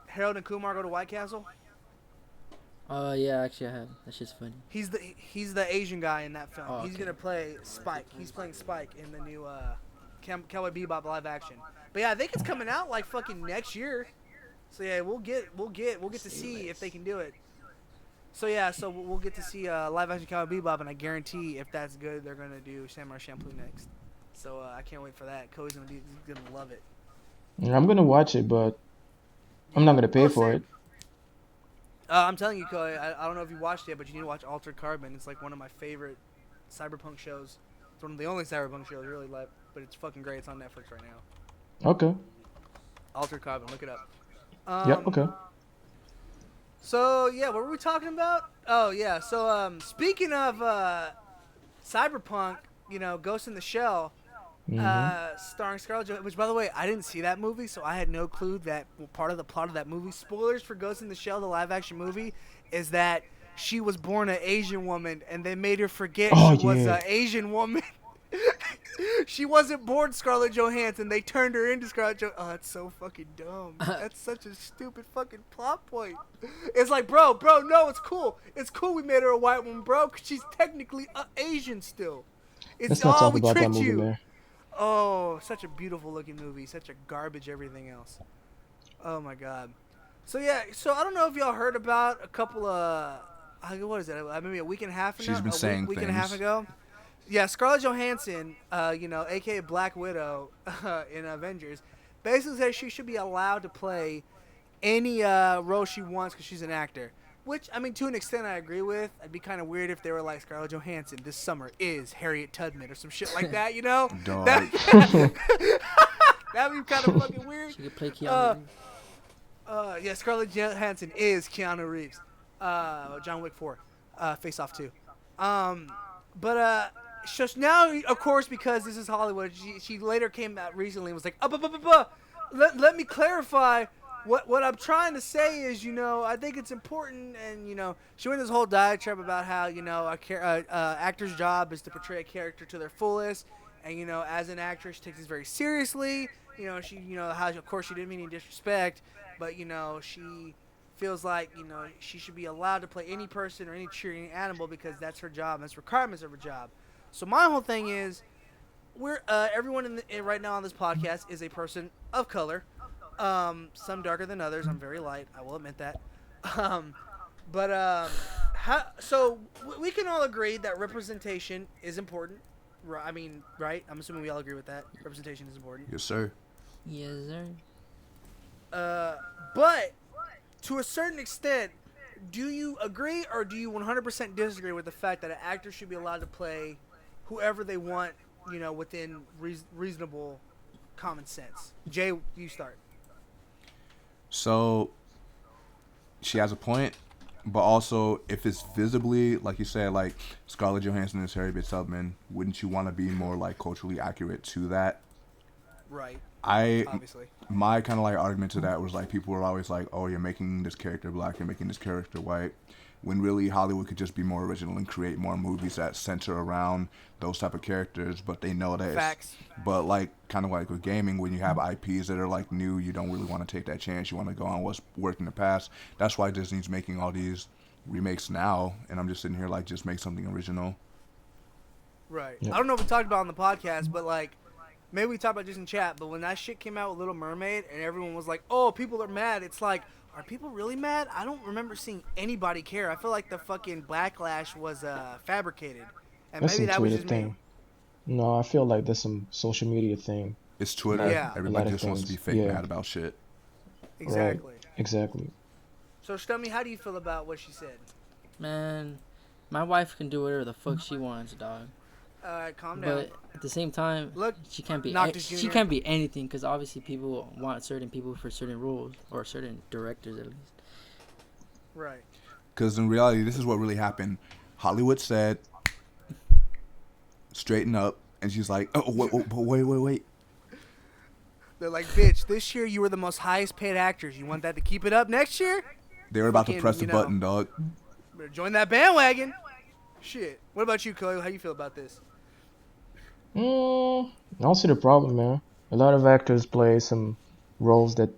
Harold and Kumar Go to White Castle? Yeah, actually I have. That shit's funny. He's the Asian guy in that film. Oh, He's okay. gonna play Spike. He's playing Spike in the new Cowboy Bebop live action. But yeah, I think it's coming out like fucking next year. So yeah, we'll get to see if they can do it. So yeah, so we'll get to see live action Cowboy Bebop, and I guarantee if that's good, they're gonna do Samurai Champloo next. So I can't wait for that. Khoi's gonna love it. I'm gonna watch it, but I'm not gonna pay Oh, for same. it. I'm telling you, Khoi, I don't know if you watched it, but you need to watch Altered Carbon. It's like one of my favorite cyberpunk shows. It's one of the only cyberpunk shows really like, but it's fucking great. It's on Netflix right now. Okay. Altered Carbon, look it up. Yep. Okay. So yeah, what were we talking about? Oh yeah, so speaking of cyberpunk, you know, Ghost in the Shell, starring Scarlett Johansson. Which, by the way, I didn't see that movie, so I had no clue that part of the plot of that movie. Spoilers for Ghost in the Shell, the live-action movie, is that she was born an Asian woman, and they made her forget she was yeah. an Asian woman. She wasn't born Scarlett Johansson. They turned her into Scarlett Johansson. Oh, it's so fucking dumb. That's such a stupid fucking plot point. It's like, bro, no, it's cool. It's cool we made her a white woman, bro, 'cause she's technically Asian still. Let's not talk we about that tricked movie, you. man. Oh, such a beautiful looking movie. Such a garbage everything else. Oh my god. So yeah, so I don't know if y'all heard about a couple of, what is that? Maybe a week and a half ago. She's been saying week and a half things. ago. Yeah, Scarlett Johansson, you know, aka Black Widow in Avengers, basically says she should be allowed to play any role she wants because she's an actor. Which, I mean, to an extent, I agree with. It'd be kind of weird if they were like, Scarlett Johansson this summer is Harriet Tubman or some shit like that, you know? Dog. That'd be kind of fucking weird. She could play Keanu Reeves. Yeah, Scarlett Johansson is Keanu Reeves. John Wick 4. Face Off 2. So now, of course, because this is Hollywood, she later came out recently and was like, let me clarify. What I'm trying to say is, you know, I think it's important, and, you know, she went this whole diatribe about how, you know, actor's job is to portray a character to their fullest, and, you know, as an actress, she takes this very seriously. You know, she, you know, how, of course, she didn't mean any disrespect, but, you know, she feels like, you know, she should be allowed to play any person or any cheering animal because that's her job, that's requirements of her job. So my whole thing is, everyone right now on this podcast is a person of color. Some darker than others. I'm very light. I will admit that. So we can all agree that representation is important. I mean, right? I'm assuming we all agree with that. Representation is important. Yes, sir. Yes, sir. But to a certain extent, do you agree or do you 100% disagree with the fact that an actor should be allowed to play whoever they want, you know, within reasonable common sense? Jay, you start. So she has a point, but also if it's visibly, like you said, like Scarlett Johansson is Harriet Tubman, wouldn't you want to be more like culturally accurate to that? Right. Obviously. My kind of like argument to that was like people were always like, oh, you're making this character black, you're making this character white, when really Hollywood could just be more original and create more movies that center around those type of characters, but they know that. Facts. But like kind of like with gaming, when you have IPs that are like new, you don't really want to take that chance. You want to go on what's worked in the past. That's why Disney's making all these remakes now, and I'm just sitting here like, just make something original. Right. Yeah. I don't know if we talked about it on the podcast, but like, maybe we talked about this in chat, but when that shit came out with Little Mermaid and everyone was like, oh, people are mad, it's like, are people really mad? I don't remember seeing anybody care. I feel like the fucking backlash was fabricated. And That's maybe some that was Twitter just thing. No, I feel like there's some social media thing. It's Twitter. Yeah. Everybody A lot of just wants to be things. fake Yeah. mad about shit. Exactly. Right. Exactly. So, Stummy, how do you feel about what she said? Man, my wife can do whatever the fuck she wants, dog. Alright, calm down. But at the same time, Look, she can't be Noctis she Jr. can't be anything because obviously people want certain people for certain roles or certain directors at least. Right. Because in reality, this is what really happened. Hollywood said, straighten up. And she's like, oh, wait. They're like, bitch, this year you were the most highest paid actors. You want that to keep it up next year? They were about to Fucking, press the you know. button, dog. Better join that bandwagon. Shit. What about you, Khoi? How you feel about this? I don't see the problem, man. A lot of actors play some roles that,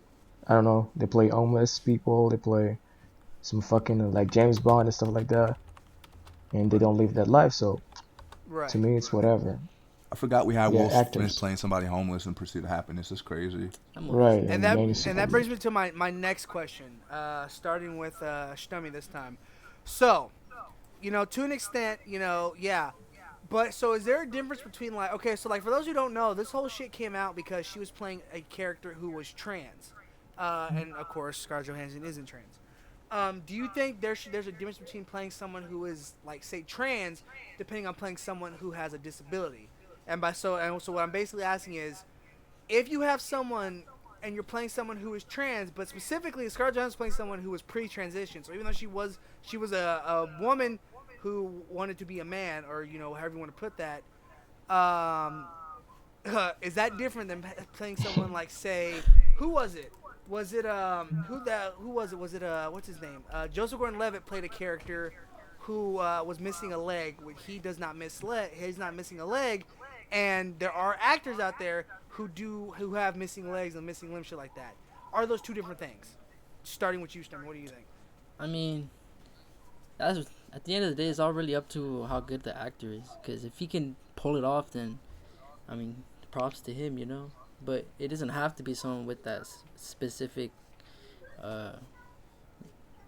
I don't know, they play homeless people, they play some fucking, like James Bond and stuff like that. And they don't live that life, so Right. to me, it's whatever. I forgot we had Yeah, Will Smith actors. playing somebody homeless in Pursuit of Happiness. It's crazy. Right. And that Manny brings me to my next question, starting with Stummy this time. So, you know, to an extent, you know, yeah. But so is there a difference between like, okay, so like for those who don't know, this whole shit came out because she was playing a character who was trans. And of course, Scarlett Johansson isn't trans. Do you think there's a difference between playing someone who is like, say, trans, depending on playing someone who has a disability? And so what I'm basically asking is, if you have someone and you're playing someone who is trans, but specifically Scarlett Johansson playing someone who was pre-transition, so even though she was a woman who wanted to be a man, or you know, however you want to put that, is that different than playing someone like, say, who was it? Was it who was it? Was it what's his name? Joseph Gordon-Levitt played a character who was missing a leg. He does not he's not missing a leg, and there are actors out there who have missing legs and missing limbs, shit like that. Are those two different things? Starting with you, Stummy, what do you think? I mean, that's at the end of the day, it's all really up to how good the actor is. Because if he can pull it off, then I mean, props to him, you know. But it doesn't have to be someone with that specific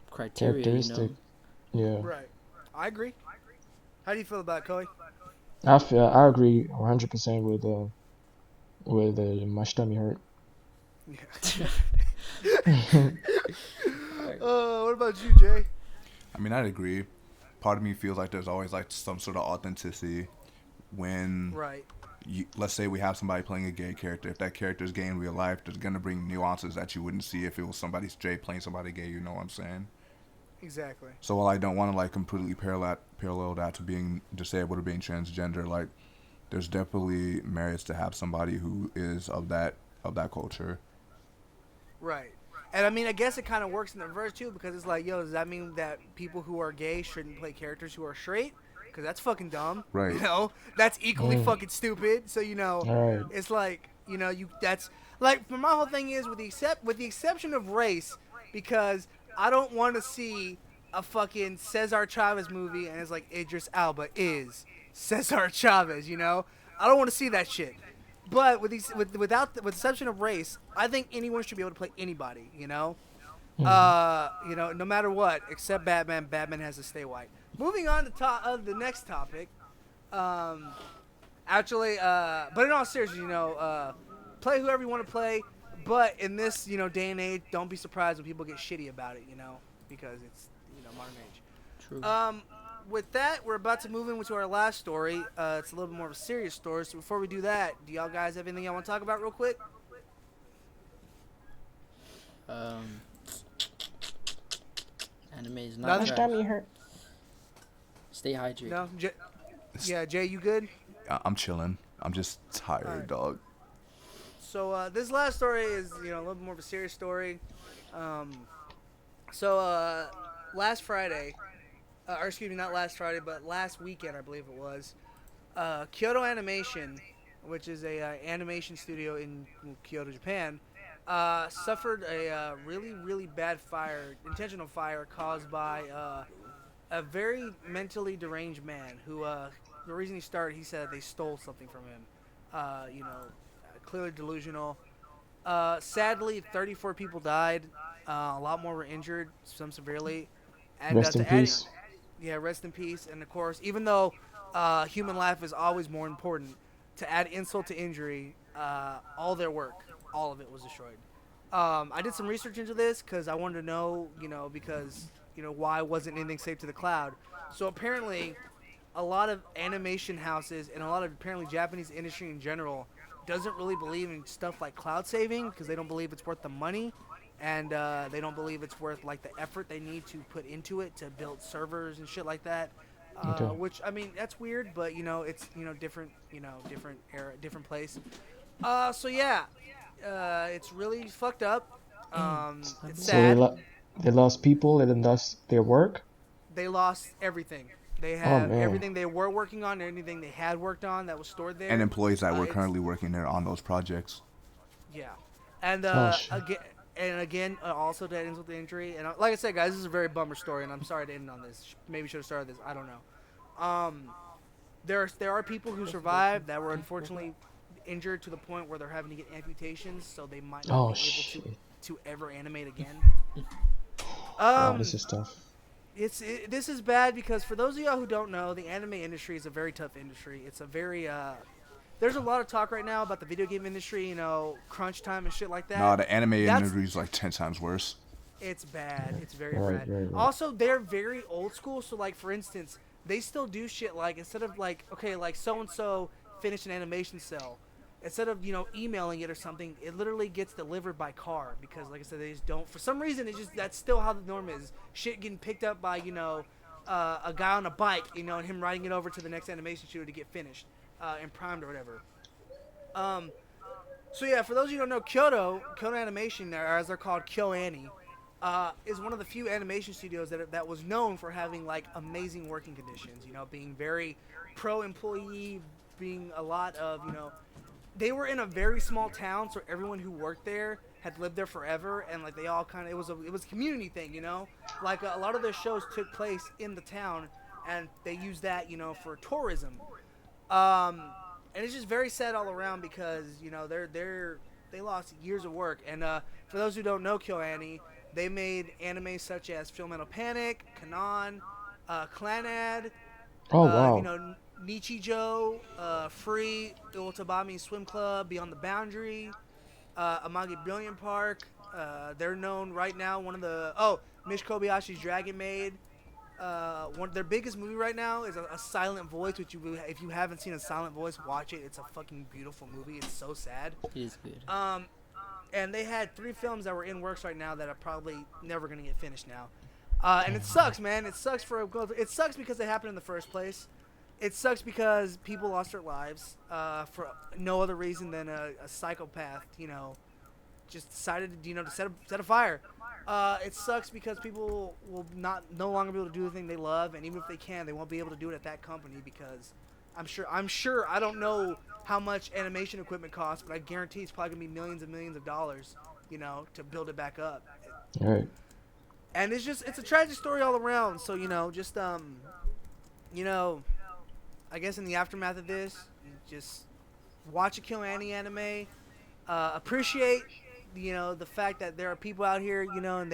criteria, you Characteristic. know. Yeah. Right. I agree. How do you feel about it, Khoi? I agree 100% with my stomach hurt. Yeah. What about you, Jay? I mean, I'd agree. Part of me feels like there's always like some sort of authenticity when Right. let's say we have somebody playing a gay character. If that character is gay in real life, there's gonna bring nuances that you wouldn't see if it was somebody straight playing somebody gay. You know what I'm saying? Exactly. So while I don't want to like completely parallel that to being disabled or being transgender, like there's definitely merits to have somebody who is of that culture. Right. And I mean, I guess it kind of works in the reverse too, because it's like, yo, does that mean that people who are gay shouldn't play characters who are straight? Because that's fucking dumb. Right. You know, that's equally Mm. fucking stupid. So All right. it's like, that's like, for my whole thing is with the exception of race, because I don't want to see a fucking Cesar Chavez movie and it's like Idris Elba is Cesar Chavez. I don't want to see that shit. But with the exception of race, I think anyone should be able to play anybody. No matter what, except Batman. Batman has to stay white. Moving on to the next topic. Actually, but in all seriousness, play whoever you want to play. But in this, day and age, don't be surprised when people get shitty about it. Because it's modern age. True. With that, we're about to move into our last story. It's a little bit more of a serious story. So before we do that, do y'all guys have anything y'all want to talk about real quick? Anime is Nothing? not My trash. stomach hurt. Stay hydrated. No? Yeah, Jay, you good? I'm chilling. I'm just tired, Alright. dog. So this last story is, a little bit more of a serious story. Last Friday, or excuse me, not last Friday, but last weekend, I believe it was, Kyoto Animation, which is a animation studio in Kyoto, Japan, suffered a really, really bad intentional fire caused by a very mentally deranged man who, the reason he started, he said they stole something from him. Clearly delusional. Sadly, 34 people died. A lot more were injured, some severely. And, Rest in peace. Yeah, rest in peace. And of course, even though human life is always more important, to add insult to injury, all their work, all of it was destroyed. I did some research into this because I wanted to know, because, why wasn't anything saved to the cloud? So apparently, a lot of animation houses and a lot of apparently Japanese industry in general doesn't really believe in stuff like cloud saving because they don't believe it's worth the money. And they don't believe it's worth like the effort they need to put into it to build servers and shit like that. Okay. Which I mean that's weird, but it's different, different era, different place. It's really fucked up. It's So sad. they lost people and then lost their work. They lost everything. They Oh have man. everything they were working on, anything they had worked on that was stored there. And employees that were it's- currently working there on those projects. Yeah, and Oh, shit. again, also to end with the injury. And like I said, guys, this is a very bummer story, and I'm sorry to end on this. Maybe should have started this. I don't know. There are people who survived that were unfortunately injured to the point where they're having to get amputations, so they might not Oh be able shit. to ever animate again. Wow, this is tough. This is bad because for those of y'all who don't know, the anime industry is a very tough industry. It's a very there's a lot of talk right now about the video game industry, crunch time and shit like that. Nah, the anime That's- industry is like 10 times worse. It's bad. It's very Right, bad. right, right. Also, they're very old school. So, like, for instance, they still do shit like, instead of like, okay, like so-and-so finished an animation cell. Instead of, emailing it or something, it literally gets delivered by car. Because, like I said, they just don't, for some reason, that's still how the norm is. Shit getting picked up by, a guy on a bike, and him riding it over to the next animation studio to get finished. And primed or whatever. So yeah, for those of you who don't know, Kyoto Animation, or as they're called, KyoAni, is one of the few animation studios that was known for having like amazing working conditions. Being very pro-employee, being a lot of they were in a very small town, so everyone who worked there had lived there forever, and like they all kind of it was a community thing, Like a lot of their shows took place in the town, and they used that for tourism. And it's just very sad all around because they lost years of work. And for those who don't know KyoAni, they made anime such as Fullmetal Panic, Kanon, Clanad, Oh wow. Nichijou, Free, Iwotabami Swim Club, Beyond the Boundary, Amagi Brilliant Park. They're known right now. Mish Kobayashi's Dragon Maid. one their biggest movie right now is a Silent Voice, which if you haven't seen a Silent Voice, watch it. It's a fucking beautiful movie. It's so sad. It is good. And they had 3 films that were in works right now that are probably never gonna get finished now. And it sucks, man. It sucks it sucks because they happened in the first place. It sucks because people lost their lives for no other reason than a psychopath, just decided to, to set a fire. It sucks because people will no longer be able to do the thing they love, and even if they can, they won't be able to do it at that company because I'm sure I don't know how much animation equipment costs, but I guarantee it's probably gonna be millions and millions of dollars, to build it back up. All right. And it's a tragic story all around. So I guess in the aftermath of this, just watch a Kill Annie anime. Appreciate, the fact that there are people out here, and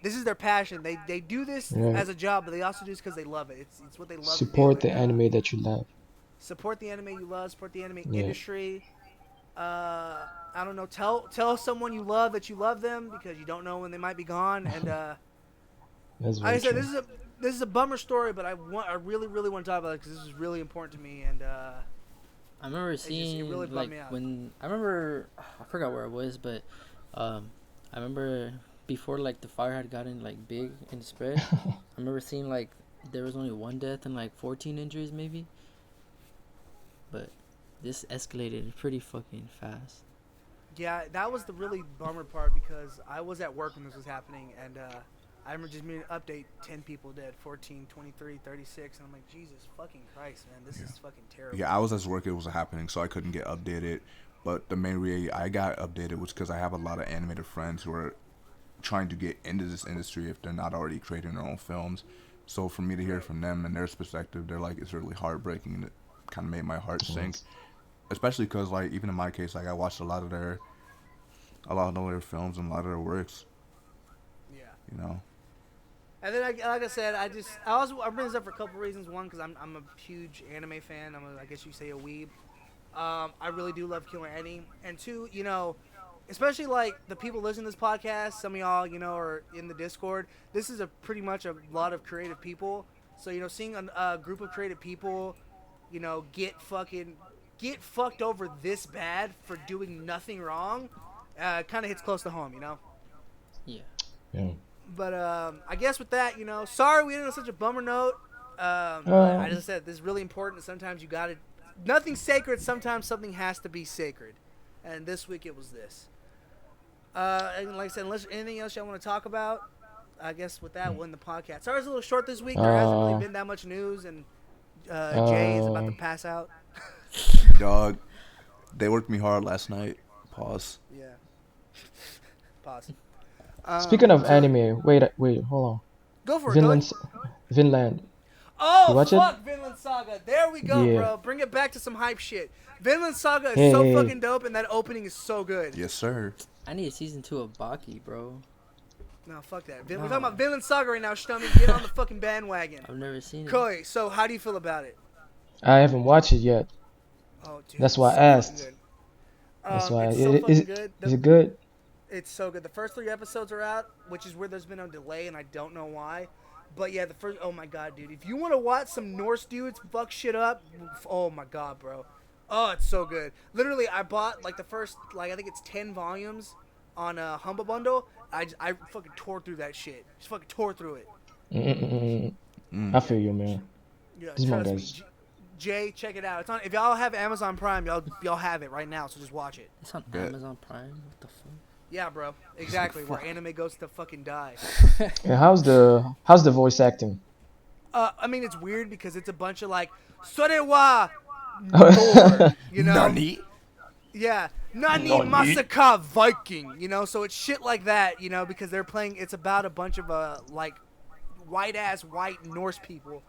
this is their passion. They do this as a job, but they also do this because they love it. It's what they love. Support to do. the anime that you love. Support the anime you love. Support the anime industry. I don't know. Tell someone you love that you love them because you don't know when they might be gone. And That's like I said, true. this is a bummer story, but I really want to talk about it because this is really important to me. And I remember seeing it really bummed me out. I forgot where it was, but I remember before the fire had gotten big and spread. I remember seeing there was only 1 death and 14 injuries maybe. But this escalated pretty fucking fast. Yeah, that was the really bummer part because I was at work when this was happening, and I remember just being an update, 10 people dead, 14, 23, 36, and I'm like, Jesus fucking Christ, man, this is fucking terrible. Yeah, I was at work, it was happening, so I couldn't get updated. But the main way I got updated was because I have a lot of animated friends who are trying to get into this industry if they're not already creating their own films. So for me to hear from them and their perspective, they're like, it's really heartbreaking, and it kind of made my heart sink. Especially because, even in my case, I watched a lot of their films and a lot of their works. Yeah. And then, like I said, I bring this up for a couple reasons. One, because I'm a huge anime fan. I guess you say a weeb. I really do love Killer Annie. And 2, especially the people listening to this podcast, some of y'all, are in the Discord. This is pretty much a lot of creative people. So, seeing a group of creative people, get fucked over this bad for doing nothing wrong, kind of hits close to home, Yeah. Yeah. But I guess with that, sorry we ended on such a bummer note. I just said this is really important. Sometimes you got to. Nothing's sacred. Sometimes something has to be sacred, and this week it was this. And like I said, unless anything else y'all want to talk about, I guess with that we'll end the podcast. Sorry it's a little short this week. There hasn't really been that much news, and Jay is about to pass out. Dog, they worked me hard last night. Pause. Yeah. Pause. Speaking of anime, wait, hold on. Go for Vinland. it. Vinland. Oh, You watch fuck Vinland Saga. There we go, Yeah. bro. Bring it back to some hype shit. Vinland Saga is Hey, so hey, hey. fucking dope, and that opening is so good. Yes, sir. I need a season 2 of Baki, bro. No, fuck that. No. We're talking about Vinland Saga right now, Stummy. Get on the fucking bandwagon. I've never seen it. Khoi, so how do you feel about it? I haven't watched it yet. Oh, dude. That's why it's I so asked. fucking good. That's why. It's so fucking good. Is it good? It's so good. The first 3 episodes are out, which is where there's been a delay, and I don't know why. But yeah, oh my god, dude. If you want to watch some Norse dudes fuck shit up, oh my god, bro. Oh, it's so good. Literally, I bought the first, I think it's 10 volumes on a Humble Bundle. I fucking tore through that shit. Just fucking tore through it. I feel you, man. Yeah, This trust me. manga's- Jay, check it out. It's on. If y'all have Amazon Prime, y'all have it right now. So just watch it. It's on Good. Amazon Prime. What the fuck? Yeah, bro. Exactly. Where anime goes to fucking die. Yeah, how's the voice acting? I mean, it's weird because it's a bunch of Sorewa Thor, Nani? Yeah. Nani Masaka Viking, so it's shit like that, because they're playing, it's about a bunch of, white Norse people,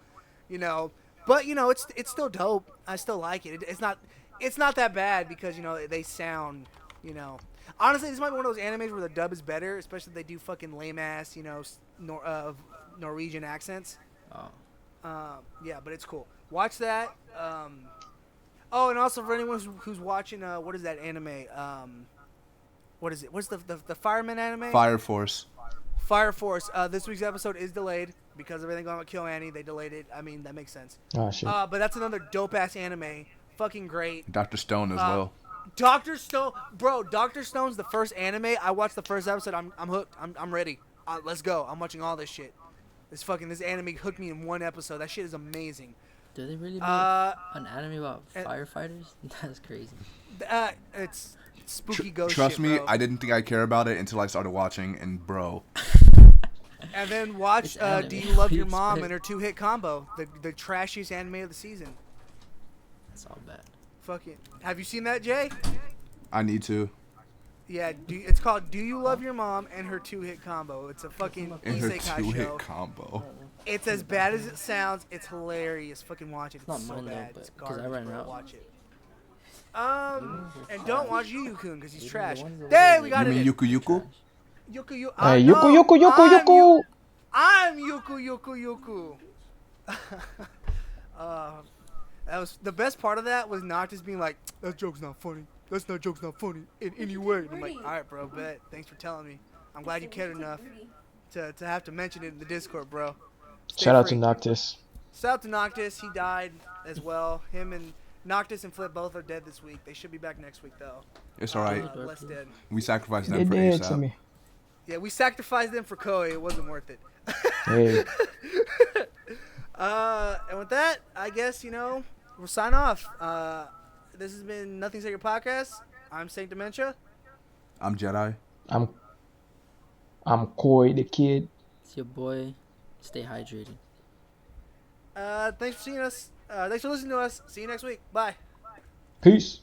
but, it's still dope. I still like it. It's not that bad because, they sound, honestly, this might be one of those animes where the dub is better, especially if they do fucking lame-ass, Norwegian accents. Oh. Yeah, but it's cool. Watch that. Oh, and also for anyone who's watching, what is that anime? What is it? What's the fireman anime? Fire Force. Fire Force. This week's episode is delayed, because of everything going on with Kill Annie. They delayed it. I mean, that makes sense. Oh shit. But that's another dope ass anime. Fucking great. Dr. Stone as well. Doctor Stone, bro. Doctor Stone's the first anime. I watched the first episode. I'm hooked. I'm ready. Let's go. I'm watching all this shit. This anime hooked me in one episode. That shit is amazing. Do they really make an anime about firefighters? That's crazy. It's spooky ghost Trust shit, me, bro. I didn't think I care about it until I started watching, and bro. And then watch anime. Do You Love Your Please, Mom please. and her 2-hit combo. The trashiest anime of the season. That's all bad. Fucking. Have you seen that, Jay? I need to. Yeah, it's called Do You Love Your Mom and her 2-hit combo. It's a fucking In her isekai 2-hit show. combo. It's as bad as it sounds. It's hilarious. Fucking watch it. It's Not so mine, though, bad. but- It's 'cause I garbage, ran bro. out. Watch it. And don't watch Yu Yu Kun because he's trash. ones that Hey, were- we You got mean it. Yuku Yuku? Yuku Yuku. Hey, Yuku, Yuku, Yuku, Yuku. I'm Yuku Yuku Yuku. That was the best part of that was Noctis being like, "That joke's not funny. That joke's not funny in any way." And I'm like, "All right, bro, bet. Thanks for telling me. I'm glad you cared enough to have to mention it in the Discord, bro." Stay Shout out to free. Noctis. Shout out to Noctis. He died as well. Him and Noctis and Flip both are dead this week. They should be back next week though. It's alright. Less dead. We sacrificed They them for did to ASAP. me. Yeah, we sacrificed them for Khoi. It wasn't worth it. Hey. And with that, I guess, we'll sign off. This has been Nothing Sacred Podcast. I'm Saint Dementia. I'm Jedi. I'm Khoi the kid. It's your boy. Stay hydrated. Thanks for seeing us. Thanks for listening to us. See you next week. Bye. Peace.